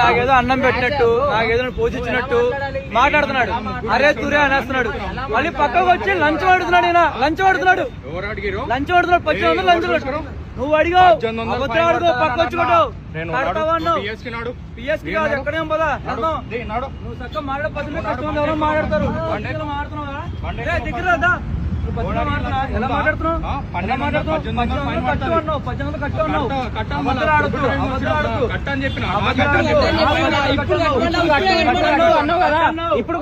నాకేదో అన్నం పెట్టినట్టు నాకేదో పోజిచ్చినట్టు మాట్లాడుతున్నాడు. అరే తురే అనేస్తున్నాడు. మళ్ళీ పక్కకు వచ్చి లంచ్ పడుతున్నాడు. లంచ్ పడుతున్నాడు. పచ్చి లంచ్ నువ్వు అడిగావు పక్క వచ్చుకుంటావు. పిఎస్కి కాదు ఎక్కడేం పదా నువ్వు చక్కగా మాట్లాడే పద్ధతి కష్టం ఎవరో మాట్లాడతారు. దగ్గర ఎలా మాట్లాడుతున్నావు? ఇప్పుడు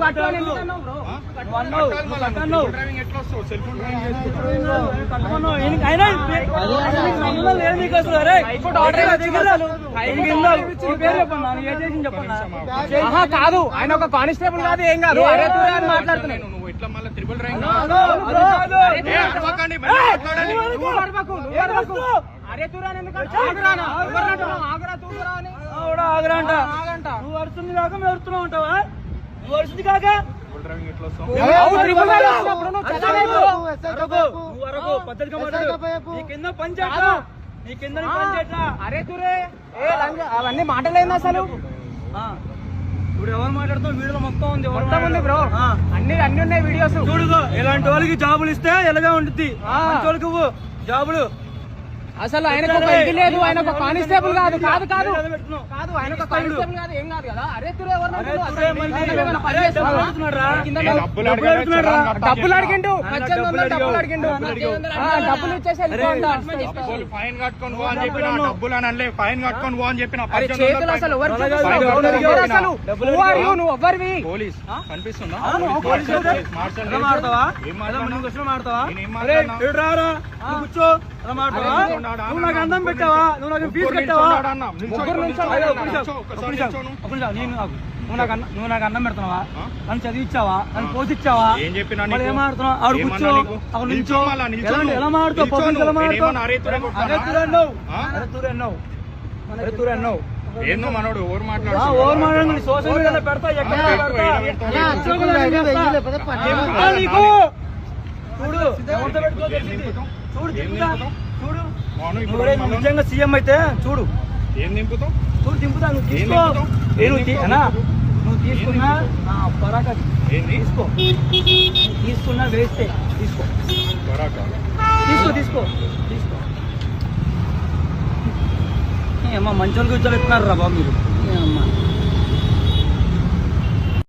కాదు ఆయన ఒక కానిస్టేబుల్ కాదు ఏం కాదు మాట్లాడుతున్నాను. ఇట్లా మళ్ళీ త్రిబుల్ ర్యాంక్ నువ్వు అరుస్తుంది కాక మేము అరుస్తున్నావు ఉంటావా? నువ్వు అరుస్తుంది కాక పద్ధతిగా మాట్లాడు. నీ కింద పంచాయత్ నీ కింద అరే తురే అవన్నీ మాటలేదు అసలు. ఇప్పుడు ఎవరు మాట్లాడుతాం? వీడియోలో మొత్తం ఉంది బ్రో. అన్ని ఉన్నాయి వీడియోస్. చూడు ఇలాంటి వాళ్ళకి జాబులు ఇస్తే ఎలాగా ఉంటుంది. వాళ్ళకి జాబులు అసలు ఆయనకు ఒక ఇది లేదు. ఆయన ఒక కానిస్టేబుల్ కాదు కాదు కాదు కాదు ఆయన ఒక కానిస్టేబుల్ కాదు ఏం కాదు కదా. అరే తురే డబ్బులు అడిగిండు. డబ్బులు అడిగిండు. డబ్బులు ఇచ్చేసి ఫైన్ కట్టుకొని పో అని చెప్పిన. డబ్బులు అని అనలే, ఫైన్ కట్టుకొని పో అని చెప్పిన. చేతులు అసలు నువ్వు ఎవరివి? పోలీస్ కనిపిస్తుందా? కూర్చో. నువ్వు నాకు అన్నం పెట్టావా? నువ్వు నాకు ఫీజు కట్టావా? నువ్వు నాకు అన్నం పెడతావా? నన్ను చదివిచ్చావా? నన్ను పోషించావా? ఏం చెప్పినా ఏం మాడుతున్నావు? ఆవిడ కూర్చో. అక్కడ నిల్చో. ఎలా మాడుతావు? ఏందో మనోడు ఓవర్ ఓవర్ మాట్లాడు. సోషల్ మీడియాలో పెడతా నీకు. చూడు చూడు చూడు నిజంగా సీఎం అయితే చూడు ఏం దింపుతావు? చూడు దింపుతా. నువ్వు తీసుకో. నువ్వు తీసుకున్నా పరాకా తీసుకో. తీసుకున్నా వేస్తే తీసుకో. తీసుకో అమ్మా మంచి వాళ్ళకి ఉద్యోగాలు ఇస్తున్నారు రా బాబు మీరు. అమ్మా